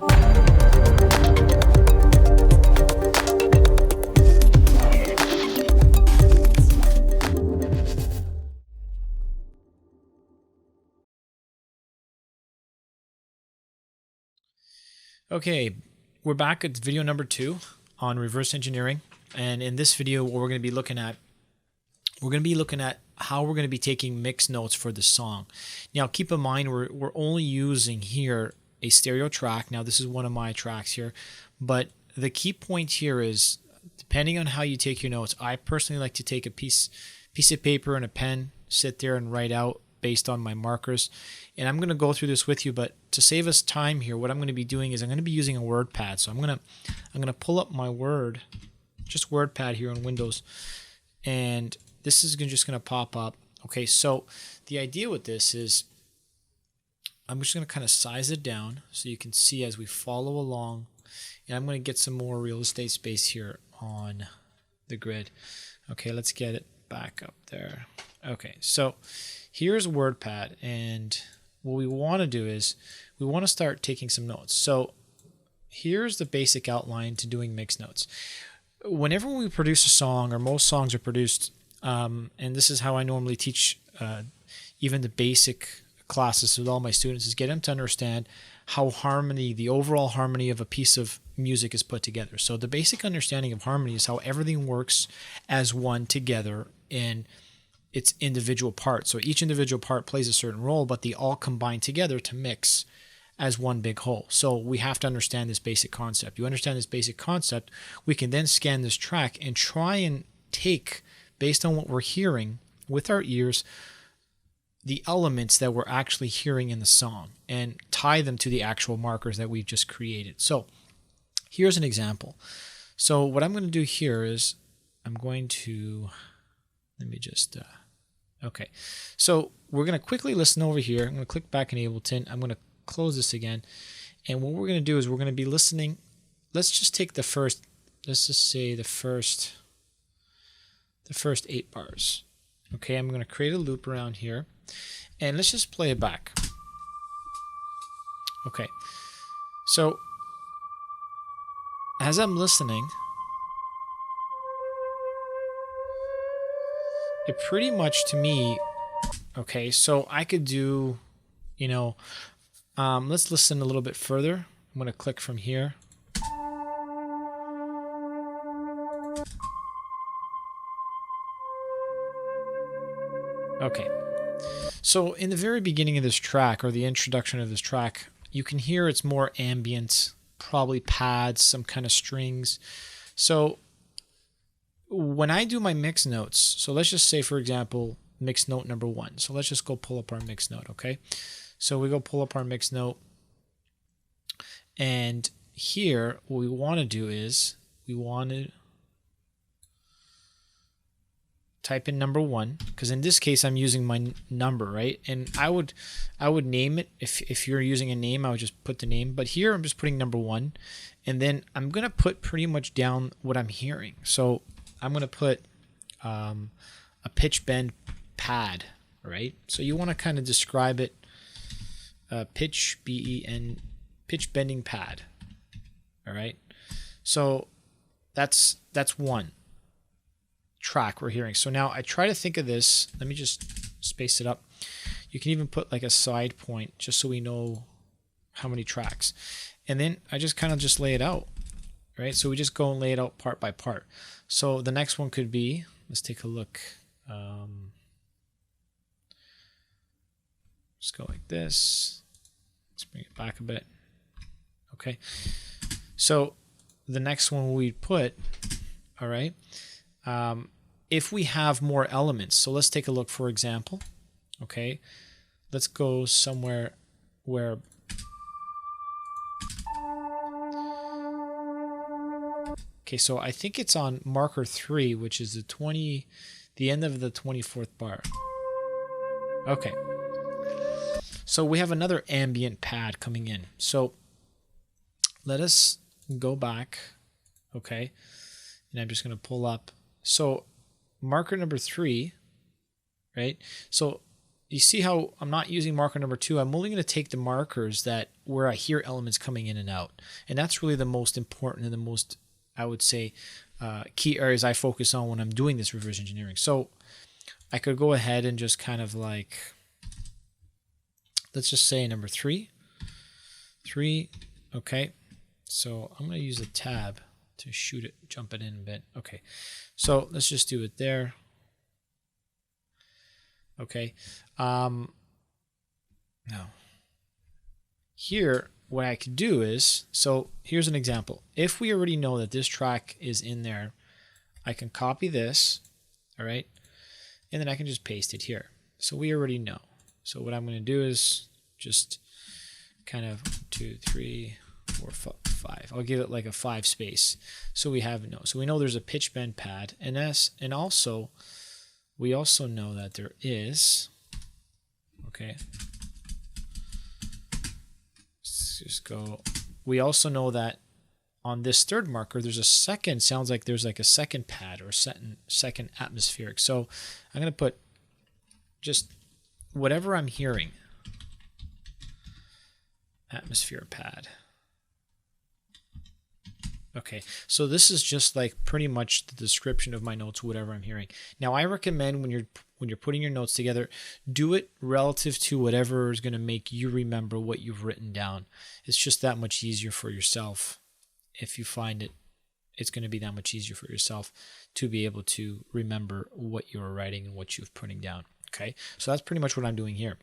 Okay, we're back at video number 2 on reverse engineering, and in this video what we're going to be looking at how we're going to be taking mixed notes for the song. Now keep in mind we're only using here a stereo track. Now this is one of my tracks here, but the key point here is, depending on how you take your notes, I personally like to take a piece of paper and a pen, sit there and write out based on my markers. And I'm going to go through this with you, but to save us time here, what I'm going to be doing is I'm going to be using a word pad. So I'm going to pull up my word pad here on Windows, and this is just going to pop up. Okay, so the idea with this is I'm just going to kind of size it down so you can see as we follow along, and I'm going to get some more real estate space here on the grid. Okay, let's get it back up there. Okay, so here's WordPad, and what we want to do is we want to start taking some notes. So here's the basic outline to doing mixed notes. Whenever we produce a song, or most songs are produced, and this is how I normally teach even the basic classes with all my students, is get them to understand how the overall harmony of a piece of music is put together. So the basic understanding of harmony is how everything works as one together in its individual parts. So each individual part plays a certain role, but they all combine together to mix as one big whole. So we have to understand this basic concept. You understand this basic concept, we can then scan this track and try and take, based on what we're hearing with our ears, the elements that we're actually hearing in the song and tie them to the actual markers that we've just created. So here's an example. So what I'm going to do here is I'm going to, let me just, okay. So we're going to quickly listen over here. I'm going to click back in Ableton. I'm going to close this again. And what we're going to do is we're going to be listening. Let's just take the first, let's just say the first 8 bars. Okay, I'm going to create a loop around here, and let's just play it back. Okay, so as I'm listening, it pretty much to me, okay, so I could do, let's listen a little bit further. I'm going to click from here. Okay, so in the very beginning of this track, or the introduction of this track, you can hear it's more ambient, probably pads, some kind of strings. So when I do my mix notes, so let's just say, for example, mix note number 1. So let's just go pull up our mix note, okay? So we go pull up our mix note, and here what we want to do is we want to type in number 1, because in this case I'm using my number, right? And I would name it. If you're using a name, I would just put the name, but here I'm just putting number 1, and then I'm gonna put pretty much down what I'm hearing. So I'm gonna put a pitch bend pad, right? So you want to kind of describe it, pitch bending pad. All right, so that's one track we're hearing. So now I try to think of this. Let me just space it up. You can even put like a side point just so we know how many tracks. And then I just kind of just lay it out, right? So we just go and lay it out part by part. So the next one could be, let's take a look. Just go like this. Let's bring it back a bit. Okay. So the next one we put, all right, if we have more elements. So let's take a look, for example. Okay, let's go somewhere where okay, so I think it's on marker 3, which is the end of the 24th bar. Okay, so we have another ambient pad coming in. So let us go back, okay, and I'm just going to pull up. So marker number 3, right? So you see how I'm not using marker number 2. I'm only going to take the markers that where I hear elements coming in and out. And that's really the most important and the most, I would say, key areas I focus on when I'm doing this reverse engineering. So I could go ahead and just kind of like, let's just say number 3. 3, okay. So I'm going to use a tab to shoot it, jump it in a bit. Okay, so let's just do it there. Okay, now here what I could do is, so here's an example. If we already know that this track is in there, I can copy this, all right, and then I can just paste it here. So we already know. So what I'm going to do is just kind of 2, 3, 4, 5. I'll give it like a 5 space. So we have no. So we know there's a pitch bend pad, and also we also know that there is. Okay. Let's just go. We also know that on this third marker, there's a second. Sounds like there's like a second pad or second atmospheric. So I'm gonna put just whatever I'm hearing. Atmosphere pad. Okay, so this is just like pretty much the description of my notes, whatever I'm hearing. Now, I recommend when you're putting your notes together, do it relative to whatever is going to make you remember what you've written down. It's just that much easier for yourself. If you find it's going to be that much easier for yourself to be able to remember what you're writing and what you've putting down. Okay, so that's pretty much what I'm doing here.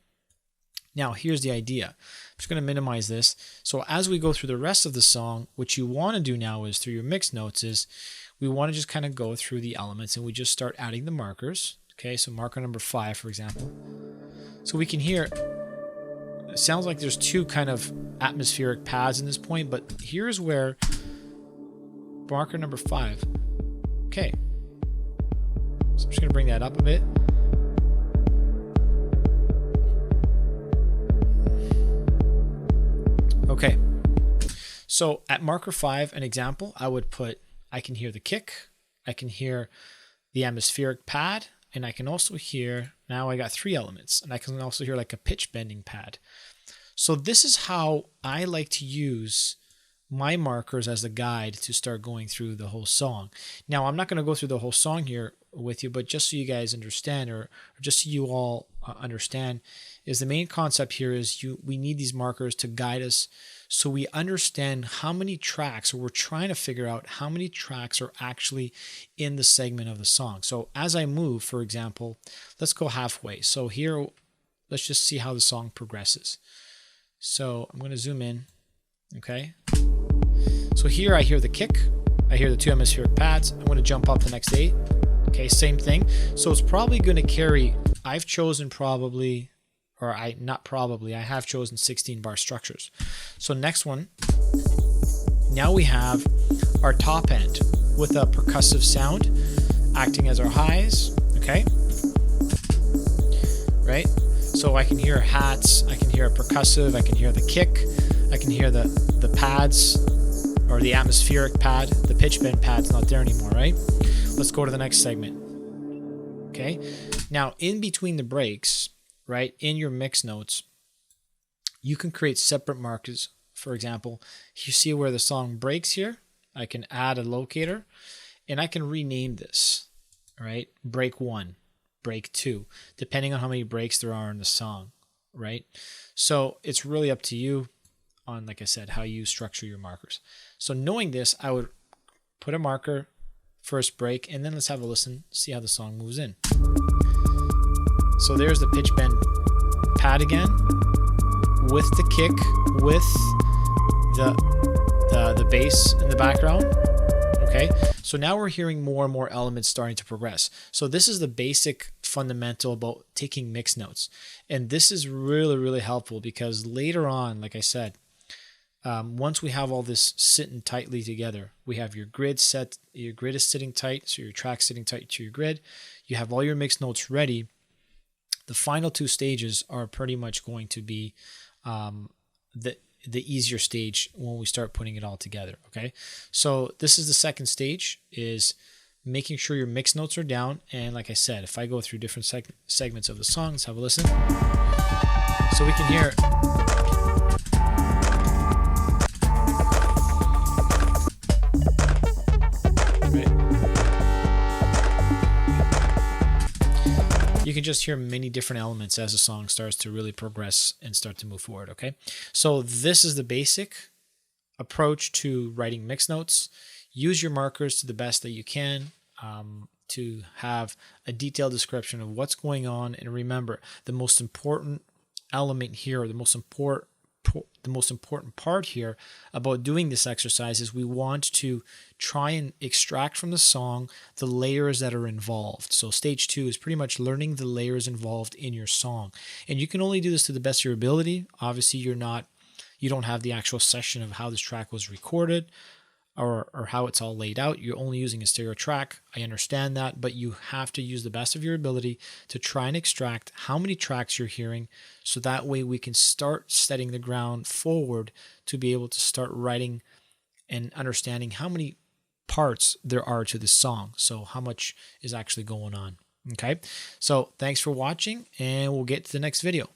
Now, here's the idea. I'm just going to minimize this. So as we go through the rest of the song, what you want to do now is through your mix notes is we want to just kind of go through the elements and we just start adding the markers. Okay, so marker number 5, for example. So we can hear, it sounds like there's 2 kind of atmospheric pads in this point, but here's where marker number 5. Okay. So I'm just going to bring that up a bit. Okay, so at marker 5, an example, I would put, I can hear the kick, I can hear the atmospheric pad, and I can also hear, now I got 3 elements, and I can also hear like a pitch bending pad. So this is how I like to use my markers as a guide to start going through the whole song. Now, I'm not going to go through the whole song here with you, but just so you guys understand, or just so you all understand, is the main concept here is we need these markers to guide us so we understand how many tracks, or we're trying to figure out how many tracks are actually in the segment of the song. So as I move, for example, let's go halfway. So here, let's just see how the song progresses. So I'm going to zoom in, okay? So here I hear the kick, I hear the 2 atmospheric pads. I'm going to jump up the next 8. Okay, same thing. So it's probably going to carry, I've chosen probably, or I have chosen 16 bar structures. So next one, now we have our top end with a percussive sound acting as our highs, okay? Right? So I can hear hats, I can hear a percussive, I can hear the kick, I can hear the pads, or the atmospheric pad. The pitch bend pad's not there anymore, right? Let's go to the next segment. Okay, now in between the breaks, right, in your mix notes, you can create separate markers. For example, you see where the song breaks here, I can add a locator and I can rename this, right? Break 1, break 2, depending on how many breaks there are in the song, right? So it's really up to you on, like I said, how you structure your markers. So knowing this, I would put a marker, first break, and then let's have a listen, see how the song moves in. So there's the pitch bend pad again, with the kick, with the bass in the background. Okay, so now we're hearing more and more elements starting to progress. So this is the basic fundamental about taking mix notes. And this is really, really helpful because later on, like I said, once we have all this sitting tightly together, we have your grid set, your grid is sitting tight, so your track's sitting tight to your grid. You have all your mix notes ready. The final 2 stages are pretty much going to be the easier stage when we start putting it all together, okay? So this is the second stage, is making sure your mix notes are down. And like I said, if I go through different segments of the song, let's have a listen. So we can hear. You can just hear many different elements as the song starts to really progress and start to move forward, okay? So this is the basic approach to writing mix notes. Use your markers to the best that you can to have a detailed description of what's going on. And remember, the most important element here, the most important part here about doing this exercise is we want to try and extract from the song the layers that are involved. So stage 2 is pretty much learning the layers involved in your song. And you can only do this to the best of your ability. Obviously, you don't have the actual session of how this track was recorded or how it's all laid out. You're only using a stereo track. I understand that, but you have to use the best of your ability to try and extract how many tracks you're hearing, so that way we can start setting the ground forward to be able to start writing and understanding how many parts there are to this song. So how much is actually going on. Okay, so thanks for watching, and we'll get to the next video.